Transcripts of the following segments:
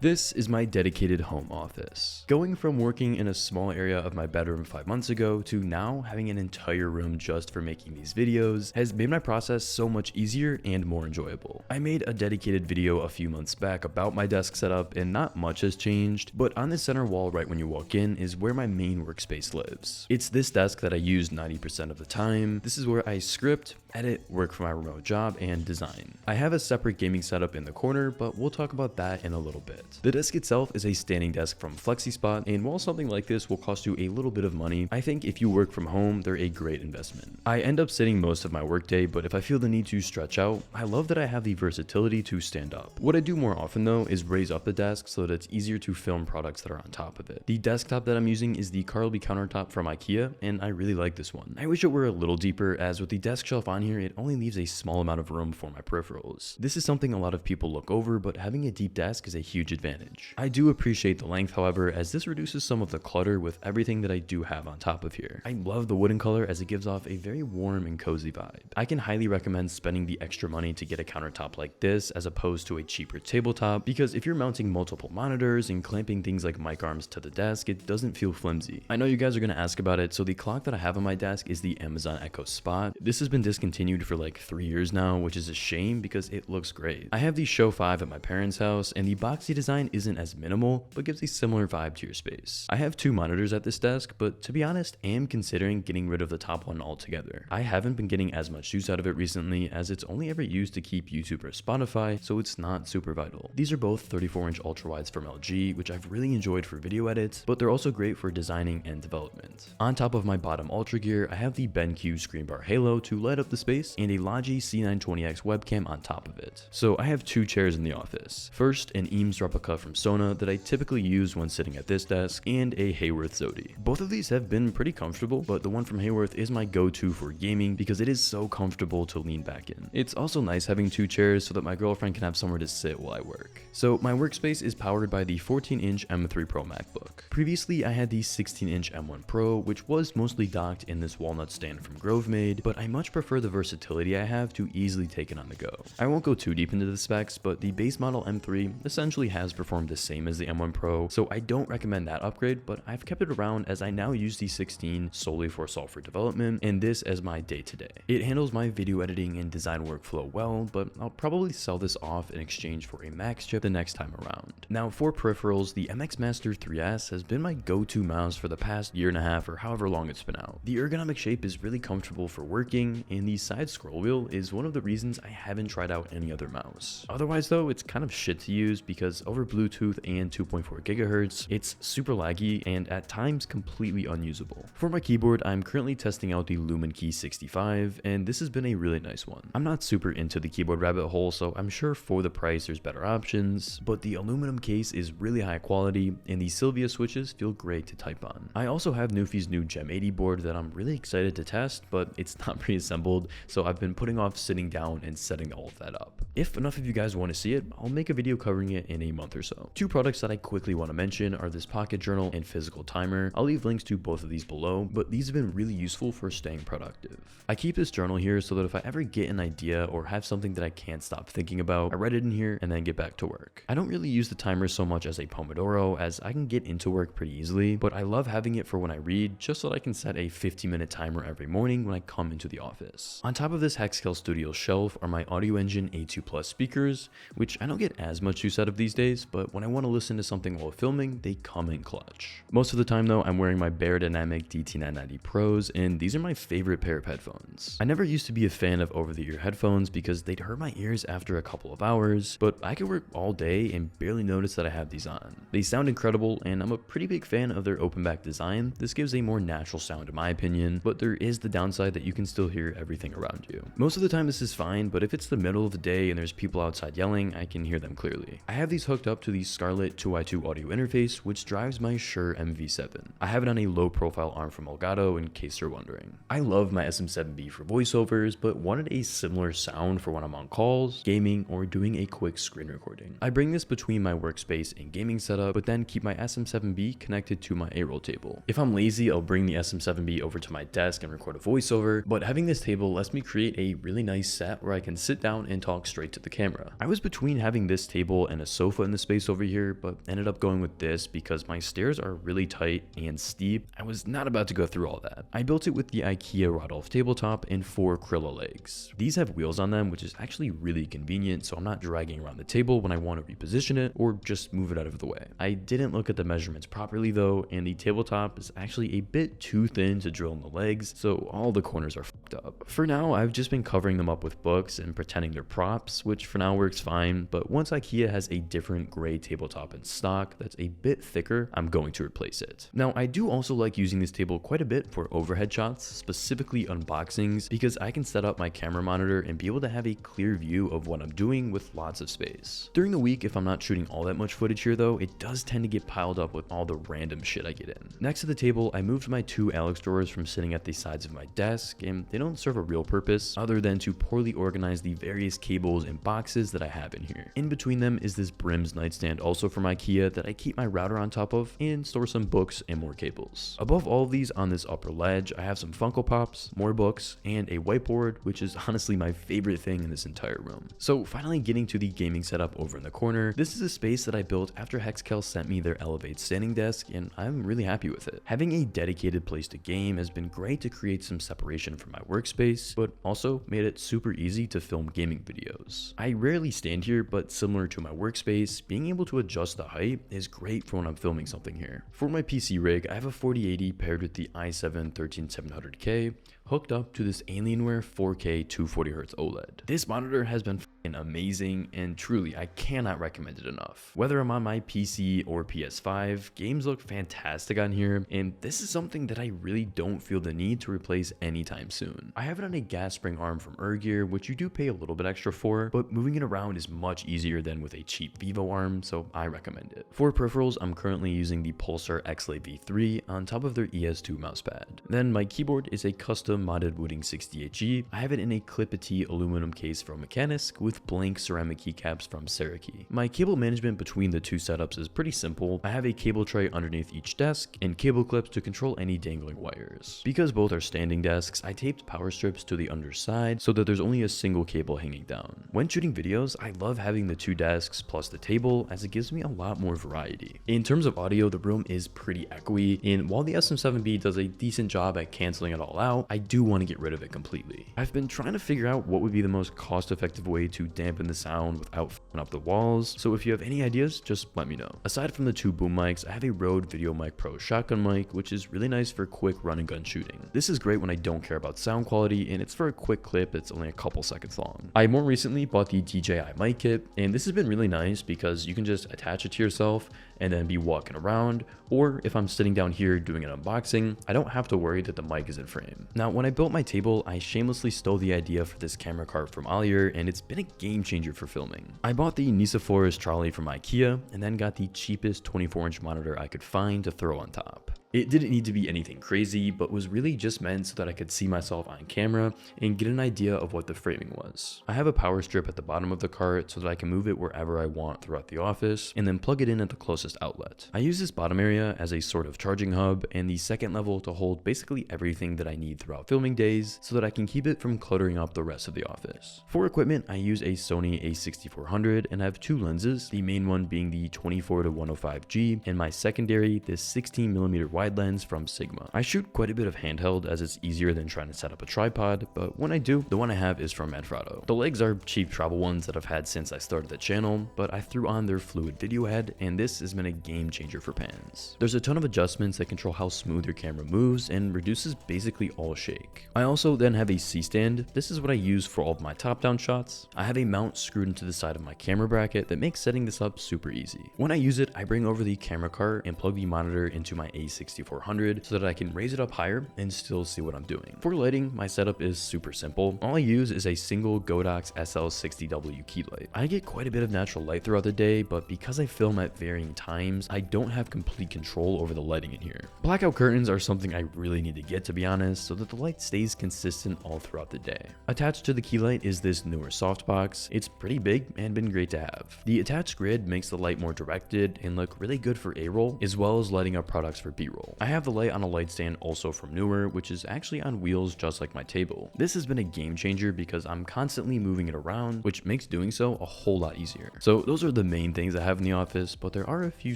This is my dedicated home office. Going from working in a small area of my bedroom 5 months ago to now having an entire room just for making these videos has made my process so much easier and more enjoyable. I made a dedicated video a few months back about my desk setup and not much has changed, but on the center wall right when you walk in is where my main workspace lives. It's this desk that I use 90% of the time. This is where I script, edit, work for my remote job, and design. I have a separate gaming setup in the corner, but we'll talk about that in a little bit. The desk itself is a standing desk from FlexiSpot, and while something like this will cost you a little bit of money, I think if you work from home, they're a great investment. I end up sitting most of my workday, but if I feel the need to stretch out, I love that I have the versatility to stand up. What I do more often though is raise up the desk so that it's easier to film products that are on top of it. The desktop that I'm using is the Carlby countertop from IKEA, and I really like this one. I wish it were a little deeper, as with the desk shelf on here, it only leaves a small amount of room for my peripherals. This is something a lot of people look over, but having a deep desk is a huge advantage. I do appreciate the length, however, as this reduces some of the clutter with everything that I do have on top of here. I love the wooden color as it gives off a very warm and cozy vibe. I can highly recommend spending the extra money to get a countertop like this as opposed to a cheaper tabletop, because if you're mounting multiple monitors and clamping things like mic arms to the desk, it doesn't feel flimsy. I know you guys are going to ask about it, so the clock that I have on my desk is the Amazon Echo Spot. This has been discontinued for like 3 years now, which is a shame because it looks great. I have the Show 5 at my parents' house, and the boxy design isn't as minimal, but gives a similar vibe to your space. I have 2 monitors at this desk, but to be honest, I am considering getting rid of the top one altogether. I haven't been getting as much use out of it recently, as it's only ever used to keep YouTube or Spotify, so it's not super vital. These are both 34-inch ultrawides from LG, which I've really enjoyed for video edits, but they're also great for designing and development. On top of my bottom ultra gear, I have the BenQ screen bar halo to light up the space, and a Logi C920X webcam on top of it. So I have 2 chairs in the office. First, an Eames replica from Sona that I typically use when sitting at this desk, and a Hayworth Zodi. Both of these have been pretty comfortable, but the one from Hayworth is my go-to for gaming because it is so comfortable to lean back in. It's also nice having 2 chairs so that my girlfriend can have somewhere to sit while I work. So my workspace is powered by the 14-inch M3 Pro MacBook. Previously, I had the 16-inch M1 Pro, which was mostly docked in this walnut stand from GroveMade, but I much prefer the versatility I have to easily take it on the go. I won't go too deep into the specs, but the base model M3 essentially has performed the same as the M1 Pro, so I don't recommend that upgrade, but I've kept it around as I now use the 16 solely for software development, and this as my day-to-day. It handles my video editing and design workflow well, but I'll probably sell this off in exchange for a Max chip the next time around. Now for peripherals, the MX Master 3S has been my go-to mouse for the past year and a half or however long it's been out. The ergonomic shape is really comfortable for working, and the side scroll wheel is one of the reasons I haven't tried out any other mouse. Otherwise though, it's kind of shit to use because over Bluetooth and 2.4 GHz, it's super laggy and at times completely unusable. For my keyboard, I'm currently testing out the Lumen Key 65, and this has been a really nice one. I'm not super into the keyboard rabbit hole, so I'm sure for the price there's better options, but the aluminum case is really high quality and the Sylvia switches feel great to type on. I also have Newfie's new Gem 80 board that I'm really excited to test, but it's not pre-assembled, so I've been putting off sitting down and setting all of that up. If enough of you guys want to see it, I'll make a video covering it in a month or so. 2 products that I quickly want to mention are this pocket journal and physical timer. I'll leave links to both of these below, but these have been really useful for staying productive. I keep this journal here so that if I ever get an idea or have something that I can't stop thinking about, I write it in here and then get back to work. I don't really use the timer so much as a Pomodoro, as I can get into work pretty easily, but I love having it for when I read, just so that I can set a 50-minute timer every morning when I come into the office. On top of this Hexcale Studio shelf are my Audio Engine A2 Plus speakers, which I don't get as much use out of these days, but when I want to listen to something while filming, they come in clutch. Most of the time though, I'm wearing my Beyerdynamic DT990 Pros, and these are my favorite pair of headphones. I never used to be a fan of over-the-ear headphones because they'd hurt my ears after a couple of hours, but I could work all day and barely notice that I have these on. They sound incredible, and I'm a pretty big fan of their open back design. This gives a more natural sound in my opinion, but there is the downside that you can still hear everything around you. Most of the time this is fine, but if it's the middle of the day and there's people outside yelling, I can hear them clearly. I have these hooked up to the Scarlett 2x2 audio interface, which drives my Shure MV7. I have it on a low profile arm from Elgato in case you're wondering. I love my SM7B for voiceovers, but wanted a similar sound for when I'm on calls, gaming, or doing a quick screen recording. I bring this between my workspace and gaming setup, but then keep my SM7B connected to my A-roll table. If I'm lazy, I'll bring the SM7B over to my desk and record a voiceover, but having this table table lets me create a really nice set where I can sit down and talk straight to the camera. I was between having this table and a sofa in the space over here, but ended up going with this because my stairs are really tight and steep. I was not about to go through all that. I built it with the IKEA Rodolph tabletop and 4 Krilla legs. These have wheels on them, which is actually really convenient, so I'm not dragging around the table when I want to reposition it or just move it out of the way. I didn't look at the measurements properly though, and the tabletop is actually a bit too thin to drill in the legs, so all the corners are fucked up. For now, I've just been covering them up with books and pretending they're props, which for now works fine, but once IKEA has a different gray tabletop in stock that's a bit thicker, I'm going to replace it. Now, I do also like using this table quite a bit for overhead shots, specifically unboxings, because I can set up my camera monitor and be able to have a clear view of what I'm doing with lots of space. During the week, if I'm not shooting all that much footage here though, it does tend to get piled up with all the random shit I get in. Next to the table, I moved my 2 Alex drawers from sitting at the sides of my desk, and they don't serve a real purpose other than to poorly organize the various cables and boxes that I have in here. In between them is this Brims nightstand, also from IKEA, that I keep my router on top of and store some books and more cables. Above all of these on this upper ledge, I have some Funko Pops, more books, and a whiteboard, which is honestly my favorite thing in this entire room. So finally getting to the gaming setup over in the corner, this is a space that I built after Hexcal sent me their Elevate standing desk, and I'm really happy with it. Having a dedicated place to game has been great to create some separation from my workspace, but also made it super easy to film gaming videos. I rarely stand here, but similar to my workspace, being able to adjust the height is great for when I'm filming something here. For my PC rig, I have a 4080 paired with the i7 13700K, hooked up to this Alienware 4K 240Hz OLED. This monitor has been amazing, and truly I cannot recommend it enough. Whether I'm on my PC or PS5, games look fantastic on here, and this is something that I really don't feel the need to replace anytime soon. I have it on a gas spring arm from Ergear, which you do pay a little bit extra for, but moving it around is much easier than with a cheap Vivo arm, so I recommend it. For peripherals, I'm currently using the Pulsar X-Lay V3 on top of their ES2 mousepad. Then my keyboard is a custom modded Wooting 68G. I have it in a Clip-A-T aluminum case from Mechanisk with blank ceramic keycaps from Cerakey. My cable management between the two setups is pretty simple. I have a cable tray underneath each desk and cable clips to control any dangling wires. Because both are standing desks, I taped power strips to the underside so that there's only a single cable hanging down. When shooting videos, I love having the 2 desks plus the table, as it gives me a lot more variety. In terms of audio, the room is pretty echoey, and while the SM7B does a decent job at canceling it all out, I do want to get rid of it completely. I've been trying to figure out what would be the most cost-effective way to dampen the sound without f***ing up the walls, so if you have any ideas, just let me know. Aside from the 2 boom mics, I have a Rode VideoMic Pro shotgun mic, which is really nice for quick run and gun shooting. This is great when I don't care about sound quality, and it's for a quick clip that's only a couple seconds long. I more recently bought the DJI mic kit, and this has been really nice because you can just attach it to yourself and then be walking around, or if I'm sitting down here doing an unboxing, I don't have to worry that the mic is in frame. Now, when I built my table, I shamelessly stole the idea for this camera cart from Ollier, and it's been a game changer for filming. I bought the Nisaphorus trolley from IKEA, and then got the cheapest 24-inch monitor I could find to throw on top. It didn't need to be anything crazy, but was really just meant so that I could see myself on camera and get an idea of what the framing was. I have a power strip at the bottom of the cart so that I can move it wherever I want throughout the office, and then plug it in at the closest outlet. I use this bottom area as a sort of charging hub, and the second level to hold basically everything that I need throughout filming days so that I can keep it from cluttering up the rest of the office. For equipment, I use a Sony a6400 and have 2 lenses, the main one being the 24-105G, and my secondary, this 16mm wide lens from Sigma. I shoot quite a bit of handheld as it's easier than trying to set up a tripod, but when I do, the one I have is from Manfrotto. The legs are cheap travel ones that I've had since I started the channel, but I threw on their fluid video head, and this has been a game changer for pans. There's a ton of adjustments that control how smooth your camera moves and reduces basically all shake. I also then have a C-stand. This is what I use for all of my top-down shots. I have a mount screwed into the side of my camera bracket that makes setting this up super easy. When I use it, I bring over the camera cart and plug the monitor into my A6400 so that I can raise it up higher and still see what I'm doing. For lighting, my setup is super simple. All I use is a single Godox SL60W key light. I get quite a bit of natural light throughout the day, but because I film at varying times, I don't have complete control over the lighting in here. Blackout curtains are something I really need to get, to be honest, so that the light stays consistent all throughout the day. Attached to the key light is this newer softbox. It's pretty big and been great to have. The attached grid makes the light more directed and look really good for A-roll, as well as lighting up products for B-roll. roll. I have the light on a light stand also from Newer, which is actually on wheels just like my table. This has been a game changer because I'm constantly moving it around, which makes doing so a whole lot easier. So those are the main things I have in the office, but there are a few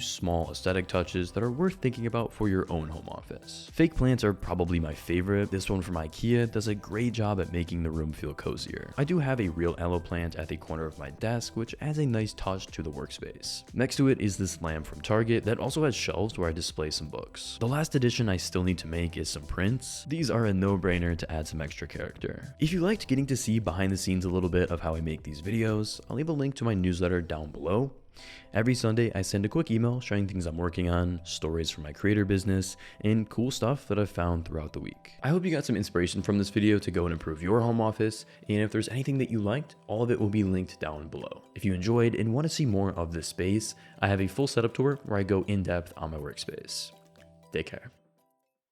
small aesthetic touches that are worth thinking about for your own home office. Fake plants are probably my favorite. This one from IKEA does a great job at making the room feel cozier. I do have a real aloe plant at the corner of my desk, which adds a nice touch to the workspace. Next to it is this lamp from Target that also has shelves where I display some books. The last addition I still need to make is some prints. These are a no-brainer to add some extra character. If you liked getting to see behind the scenes a little bit of how I make these videos, I'll leave a link to my newsletter down below. Every Sunday, I send a quick email sharing things I'm working on, stories from my creator business, and cool stuff that I've found throughout the week. I hope you got some inspiration from this video to go and improve your home office, and if there's anything that you liked, all of it will be linked down below. If you enjoyed and want to see more of this space, I have a full setup tour where I go in depth on my workspace. Take care.